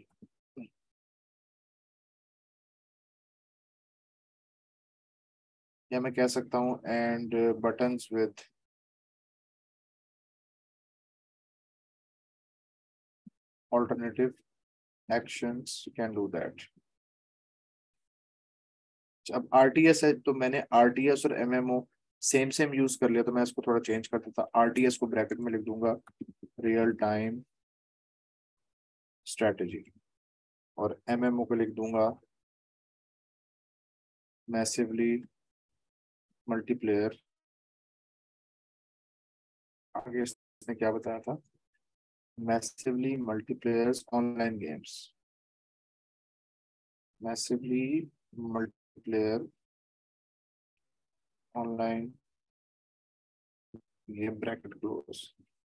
या मैं कह सकता हूँ and buttons with alternative actions can do that. अब RTS है तो मैंने RTS और MMO सेम सेम यूज कर लिया, तो मैं इसको थोड़ा चेंज कर देता। RTS को ब्रैकेट में लिख दूंगा रियल टाइम स्ट्रेटेजी, और MMO को लिख दूंगा मैसिवली मल्टीप्लेयर। आगे इसने क्या बताया था? Massively multipliers online games, massively multiplayer online game bracket close.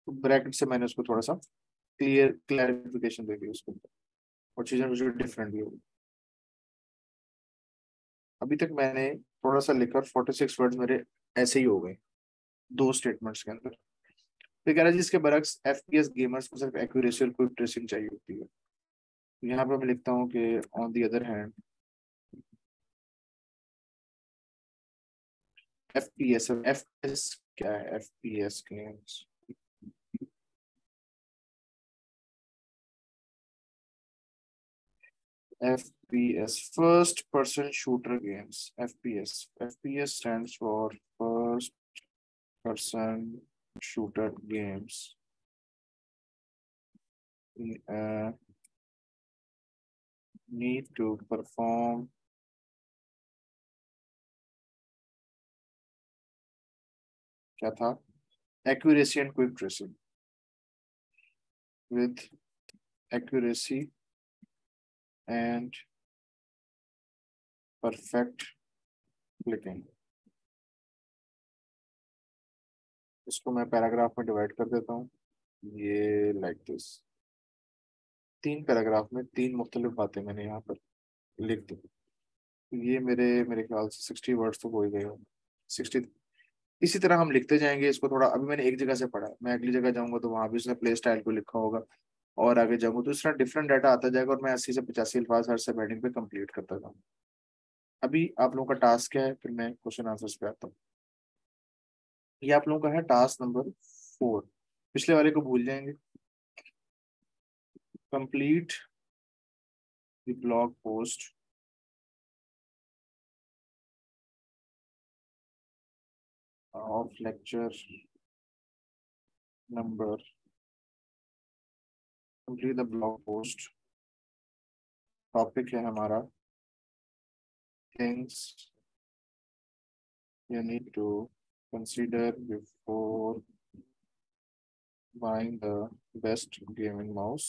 तो ब्रैकेट से मैंने उसको थोड़ा सा क्लैरिफिकेशन दे दी उसको, और चीजें मुझे डिफरेंट भी होगी। अभी तक मैंने थोड़ा सा लिखकर 46 वर्ड्स मेरे ऐसे ही हो गए दो स्टेटमेंट्स के अंदर। तो कह रहा है जिसके बरक्स FPS गेमर्स को सिर्फ एक्यूरेसी और क्विक ट्रेसिंग चाहिए होती है। यहाँ पे मैं लिखता हूँ कि on the other hand FPS क्या है? FPS games FPS first person shooter games. FPS stands for first person shooter games. Need to perform क्या था? Accuracy and quick tracing. With accuracy and perfect clicking. इसको मैं paragraph में divide कर देता हूँ, ये लाइक दिस। 3 पैराग्राफ में 3 मुख्तलिफ बातें मैंने यहाँ पर लिख दी। ये मेरे ख्याल से 60 वर्ड्स तो हो ही गए होंगे, 60। इसी तरह हम लिखते जाएंगे इसको। थोड़ा अभी मैंने एक जगह से पढ़ा है, मैं अगली जगह जाऊंगा तो वहां भी उसने प्ले स्टाइल को लिखा होगा, और आगे जाऊंगा तो इस तरह डिफरेंट डाटा आता जाएगा, और मैं 80 से 85 अल्फाज हर सब हेडिंग पे कंप्लीट करता जाऊंगा। अभी आप लोगों का टास्क क्या है, फिर मैं क्वेश्चन आंसर्स पे आता हूँ। ये आप लोगों का है टास्क नंबर 4। पिछले वाले को भूल जाएंगे। Complete the blog post of lecture number, complete the blog post. Topic है हमारा things you need to consider before buying the best gaming mouse,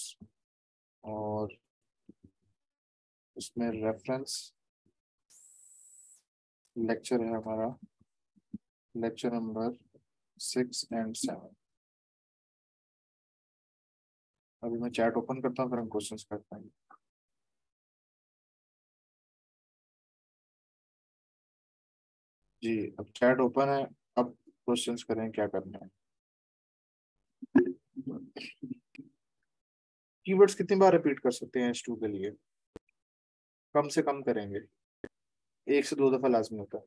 और उसमें रेफरेंस लेक्चर है हमारा लेक्चर नंबर 6 and 7। अभी मैं चैट ओपन करता हूँ, फिर हम क्वेश्चंस करते हैं। जी अब चैट ओपन है, अब क्वेश्चंस करें, क्या करना है। कीवर्ड्स कितनी बार रिपीट कर सकते हैं H2 के लिए? कम से कम करेंगे, 1 से 2 दफा लाजमी होता है।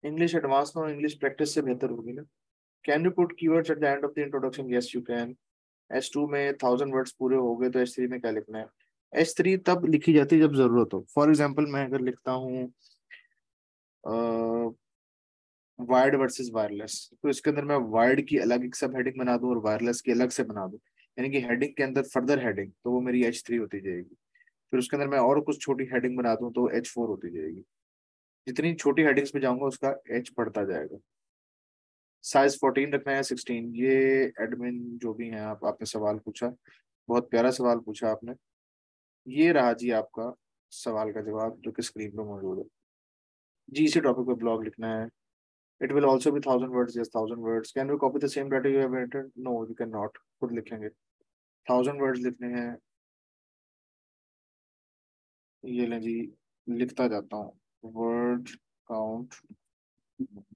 इंग्लिश एडवांस में और इंग्लिश प्रैक्टिस से बेहतर होगी ना। Can you put keywords at the end of the introduction? Yes you can. H2 में 1000 वर्ड्स पूरे हो गए, तो H3 में क्या लिखना है? H3 तब लिखी जाती है जब जरूरत हो। फॉर एग्जाम्पल मैं अगर लिखता हूँ वायर्ड वर्सेस वायरलेस, तो इसके अंदर मैं वायर्ड की अलग एक सब हेडिंग बना दूं और वायरलेस की अलग से बना दूं, यानी कि हेडिंग के अंदर फर्दर हेडिंग, तो वो मेरी H3 होती जाएगी। फिर उसके अंदर मैं और कुछ छोटी हेडिंग बना दूं तो H4 होती जाएगी। जितनी छोटी हेडिंग्स पे जाऊंगा उसका H बढ़ता जाएगा। साइज 14 रखना है 16, ये एडमिन जो भी हैं आपने सवाल पूछा, बहुत प्यारा सवाल पूछा आपने। ये रहा जी आपका सवाल का जवाब जो कि स्क्रीन पे मौजूद है। जी इसी टॉपिक पे ब्लॉग लिखना है। It will also be 1000 words, yes 1000 words. Can we copy the same data you have entered? No you can not. खुद लिखेंगे। 1000 वर्ड्स लिखने हैं, ये लें जी, लिखता जाता हूँ, वर्ड काउंट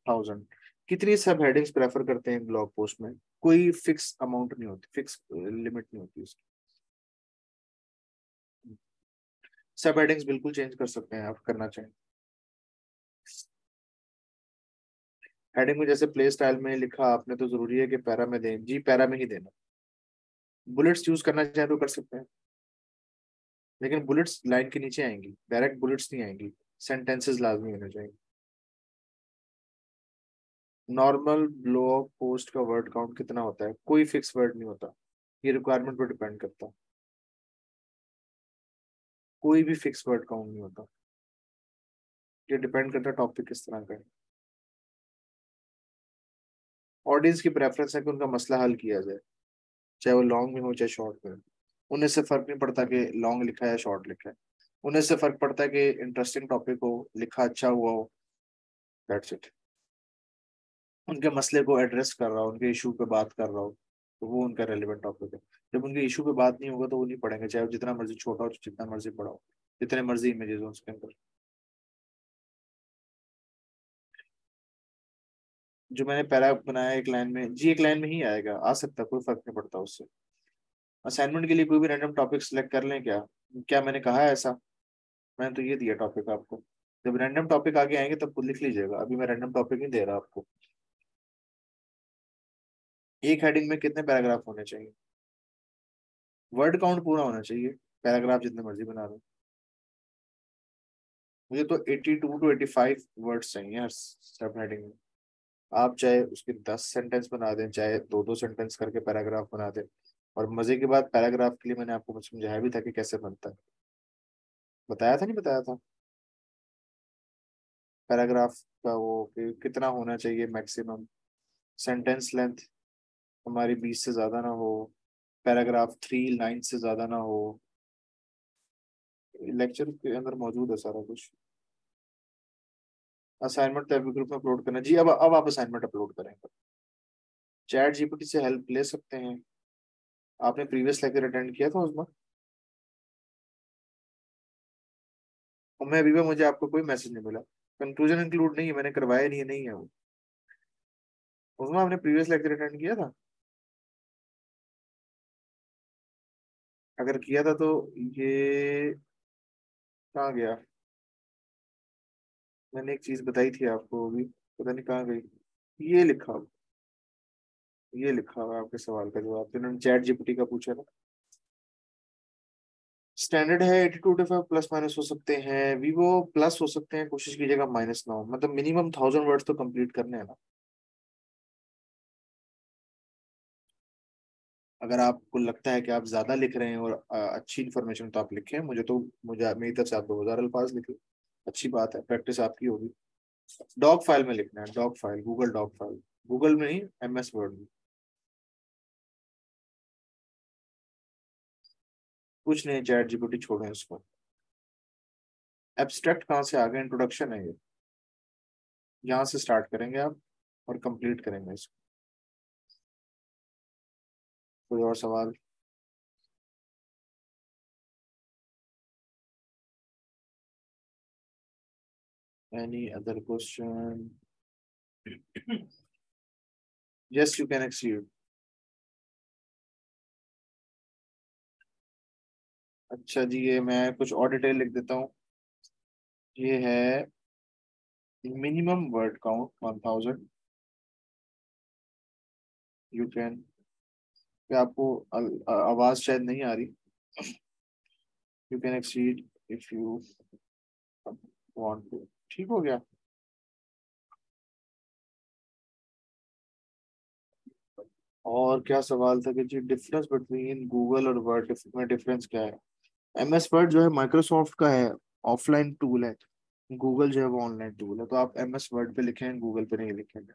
1000। कितनी सब हेडिंग्स प्रेफर करते हैं ब्लॉग पोस्ट में? कोई फिक्स अमाउंट नहीं होती, फिक्स लिमिट नहीं होती उसकी। सब हेडिंग्स बिल्कुल चेंज कर सकते हैं आप, करना चाहें। हेडिंग में जैसे प्ले स्टाइल में लिखा आपने, तो जरूरी है कि पैरा में दें जी, पैरा में ही देना। बुलेट्स यूज करना चाहें तो कर सकते हैं, लेकिन बुलेट्स लाइन के नीचे आएंगी, डायरेक्ट बुलेट्स नहीं आएंगी। सेंटेंसेस लाजमी होने चाहिए। नॉर्मल ब्लॉग पोस्ट का वर्ड काउंट कितना होता है? कोई फिक्स वर्ड नहीं होता, ये रिक्वायरमेंट पर डिपेंड करता है। कोई भी फिक्स वर्ड काउंट नहीं होता, ये डिपेंड करता है टॉपिक किस तरह का है। ऑडियंस की प्रेफरेंस है कि उनका मसला हल किया जाए, चाहे वो लॉन्ग में हो चाहे शॉर्ट में हो। उन्हें से फर्क नहीं पड़ता कि लॉन्ग लिखा है या शॉर्ट लिखा है। उन्हें से फर्क पड़ता है कि इंटरेस्टिंग टॉपिक हो, लिखा अच्छा हुआ हो। That's it. उनके मसले को एड्रेस कर रहा हो, उनके इशू पे बात कर रहा हो, तो वो उनका रेलिवेंट टॉपिक है। जब उनके इशू पे बात नहीं होगा तो वो नहीं पढ़ेंगे, चाहे वो जितना मर्जी छोटा हो, जितना मर्जी बड़ा हो, जितने मर्जी इमेजेस हो उसके अंदर। जो मैंने पैरा बनाया एक लाइन में जी, एक लाइन में ही आएगा, आ सकता है, कोई फर्क नहीं पड़ता उससे। असाइनमेंट के लिए कोई भी रैंडम टॉपिक सिलेक्ट कर लें क्या? क्या मैंने कहा है ऐसा? मैंने तो ये दिया टॉपिक आपको। जब रैंडम टॉपिक आगे आएंगे तब खुद लिख लीजिएगा, अभी मैं रैंडम टॉपिक नहीं दे रहा आपको। एक हेडिंग में कितने पैराग्राफ होने चाहिए? वर्ड काउंट पूरा होना चाहिए, पैराग्राफ जितने मर्जी बना दो। मुझे तो 82 to 85 वर्ड्स चाहिए हर सब हेडिंग में। आप चाहे उसके 10 सेंटेंस बना दें, चाहे दो दो सेंटेंस करके पैराग्राफ बना दें। और मजे की बात, पैराग्राफ के लिए मैंने आपको समझाया भी था कि कैसे बनता है। बताया था नहीं बताया था? पैराग्राफ का वो कि कितना होना चाहिए मैक्सिमम, सेंटेंस लेंथ हमारी 20 से ज्यादा ना हो, पैराग्राफ 3 लाइन से ज्यादा ना हो। लेक्चर के अंदर मौजूद है सारा कुछ। असाइनमेंट तो ग्रुप में अपलोड करना जी, अब आप असाइनमेंट अपलोड करेंगे। चैट जीपीटी से हेल्प ले सकते हैं। आपने प्रीवियस लेक्चर अटेंड किया था उसमें? और मैं अभी भी, मुझे आपको कोई मैसेज नहीं मिला। कंक्लूजन इंक्लूड नहीं है, मैंने करवाया नहीं है, नहीं है वो। उसमें आपने प्रीवियस लेक्चर अटेंड किया था? अगर किया था तो ये कहाँ गया? मैंने एक चीज बताई थी आपको अभी, पता नहीं कहाँ गई। ये लिखा हुआ- ये लिखा हुआ है आपके सवाल का जवाब, जो उन्होंने चैट जीपीटी का पूछा था। स्टैंडर्ड है 82 to 85, प्लस माइनस हो सकते हैं, वीवो प्लस हो सकते हैं, कोशिश कीजिएगा माइनस ना हो, मतलब मिनिमम 1000 वर्ड्स तो कंप्लीट करने हैं ना। अगर आपको लगता है कि आप ज्यादा लिख रहे हैं और अच्छी इन्फॉर्मेशन, तो आप लिखें। मुझे मेरी तरफ से आप 2000 अल्फाज लिखे, अच्छी बात है, प्रैक्टिस आपकी होगी। डॉग फाइल में लिखना है, dog file, Google dog file, Google में नहीं, MS वर्ड में। कुछ नहीं, चैट जीपीटी छोड़ें इसको। एब्स्ट्रैक्ट कहाँ से आ गया? इंट्रोडक्शन है ये, यहाँ से स्टार्ट करेंगे आप और कंप्लीट करेंगे इसको। कोई और सवाल? Any other question? Yes, you can exceed. अच्छा जी, ये मैं कुछ और डिटेल लिख देता हूँ। ये है minimum word count 1000। You can, आपको आवाज शायद नहीं आ रही। You can exceed if you want to. ठीक हो गया। और क्या सवाल था कि जी डिफरेंस बिटवीन गूगल और वर्ड में डिफरेंस क्या है? MS वर्ड जो है माइक्रोसॉफ्ट का है, ऑफलाइन टूल है। गूगल जो है वो ऑनलाइन टूल है, तो आप MS वर्ड पे लिखें, गूगल पे नहीं लिखेंगे।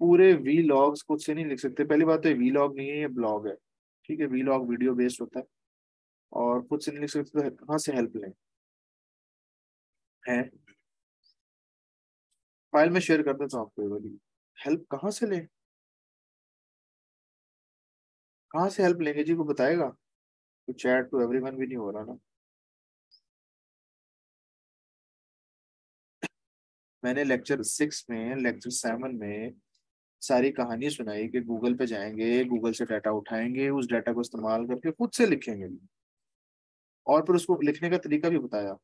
पूरे वी लॉग्स खुद से नहीं लिख सकते, पहली बात तो वी लॉग नहीं है, ये ब्लॉग है। ठीक है, वी लॉग वीडियो बेस्ड होता है, और खुद से नहीं लिख सकते तो कहाँ से हेल्प लें? है, फाइल में शेयर कर देता हूँ आपको ये वाली। हेल्प कहाँ से लें? कहाँ से हेल्प लेंगे जी, को बताएगा? तो चैट टू एवरीवन भी नहीं हो रहा ना। मैंने लेक्चर 6 में, लेक्चर 7 में सारी कहानी सुनाई कि गूगल पे जाएंगे, गूगल से डाटा उठाएंगे, उस डाटा को इस्तेमाल करके खुद से लिखेंगे, और फिर उसको लिखने का तरीका भी बताया।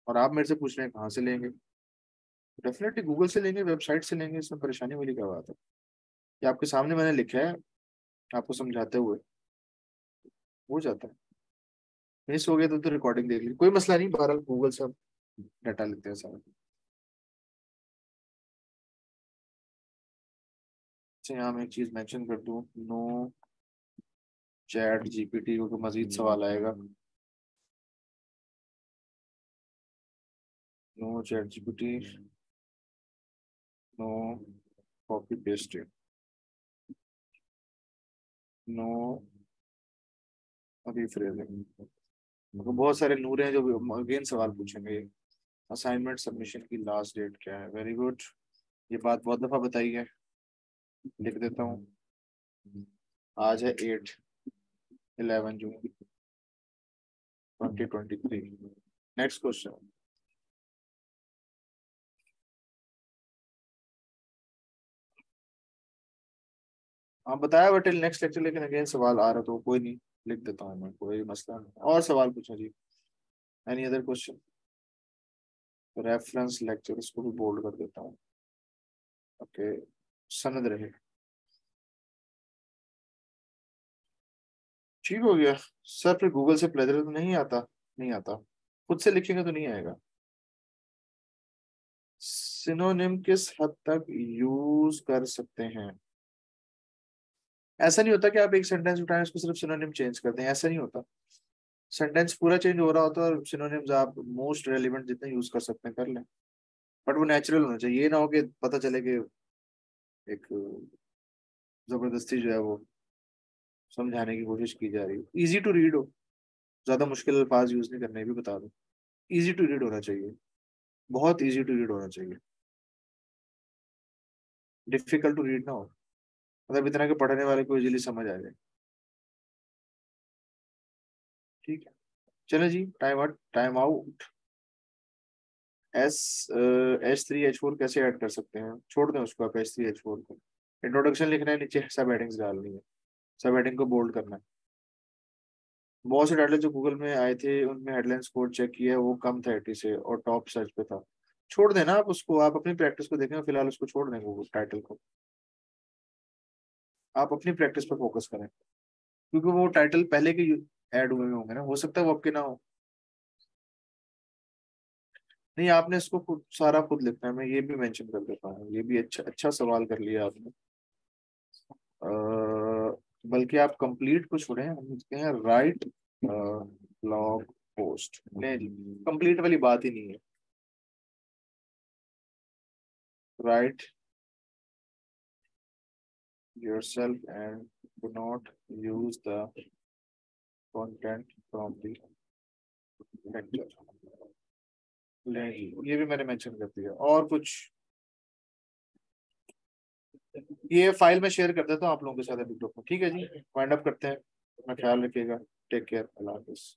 और आप मेरे से पूछ रहे हैं कहाँ से लेंगे? डेफिनेटली गूगल से लेंगे, वेबसाइट से लेंगे, इसमें परेशानी वाली क्या बात है? ये आपके सामने मैंने लिखा है, आपको समझाते हुए हो जाता है। मिस हो गया तो रिकॉर्डिंग देख ली, कोई मसला नहीं, बहरहाल गूगल से हम डाटा लेते हैं सारा। अच्छा, यहाँ मैं एक चीज मेंशन कर दूं, नो चैट जीपीटी, को मजीद सवाल आएगा। No ChatGPT, no copy paste, no rephrasing. मतलब बहुत सारे नूर हैं जो अगेन सवाल पूछेंगे। असाइनमेंट सबमिशन की लास्ट डेट क्या है? वेरी गुड, ये बात बहुत दफा बताई है, लिख देता हूँ। आज है 11 जून 2023। Next question. हाँ बताया बट नेक्स्ट लेक्चर, लेकिन अगेन सवाल आ रहा तो कोई नहीं, लिख देता हूँ मैं, कोई मसला नहीं। और सवाल पूछो जी, any other question? Reference lecture, इसको भी बोल्ड कर देता हूँ। ओके, सनद रहे। ठीक हो गया सर। फिर गूगल से प्लेजरिज्म नहीं आता? नहीं आता। खुद से लिखेंगे तो नहीं आएगा। सिनोनिम किस हद तक यूज कर सकते हैं? ऐसा नहीं होता कि आप एक सेंटेंस उठाएं, उसको सिर्फ सिनोनिम चेंज कर दें, ऐसा नहीं होता। सेंटेंस पूरा चेंज हो रहा होता है, और सिनोनिम्स आप मोस्ट रेलिवेंट जितने यूज कर सकते हैं कर लें। बट वो नेचुरल होना चाहिए, ये ना हो कि पता चले कि एक जबरदस्ती जो है वो समझाने की कोशिश की जा रही है। इजी टू रीड हो, ज्यादा मुश्किल अल्फाज यूज नहीं करने, भी बता दो। इजी टू रीड होना चाहिए, बहुत इजी टू रीड होना चाहिए, डिफिकल्ट टू रीड ना हो, मतलब इतना कि पढ़ने वाले को इजीली समझ आ जाए। ठीक है, चलो जी, time out, time out. S H3H4 कैसे ऐड कर सकते हैं? छोड़ दें उसको, आप H3H4 को। इंट्रोडक्शन लिखना है, नीचे सब हेडिंग्स डालनी है, सब हेडिंग को बोल्ड करना है। बहुत से डाटा जो गूगल में आए थे उनमें हेडलाइन स्कोर चेक किया है, वो कम था 80 से, और टॉप सर्च पे था। छोड़ देना आप उसको, आप अपनी प्रैक्टिस को देखें, फिलहाल उसको छोड़ दें गूगल टाइटल को। आप अपनी प्रैक्टिस पर फोकस करें, क्योंकि वो टाइटल पहले के ऐड हुए होंगे ना, हो सकता है वो आपके ना हो। नहीं, आपने इसको खुद सारा खुद लिखना है, मैं ये भी मेंशन कर देता हूँ। ये भी अच्छा अच्छा सवाल कर लिया आपने। अ, बल्कि आप कंप्लीट को छोड़ें, हम लिखते हैं राइट ब्लॉग पोस्ट। नहीं, कंप्लीट वाली बात ही नहीं है। Right yourself and do not use the content from the lecture। नहीं, ये भी मैंने मेंशन कर दिया। और कुछ? ये फाइल में शेयर कर देता हूँ आप लोगों के साथ अभी ग्रुप में, ठीक है जी। वाइंड अप करते हैं, अपना ख्याल रखिएगा, टेक केयर, अल्लाह हाफिज।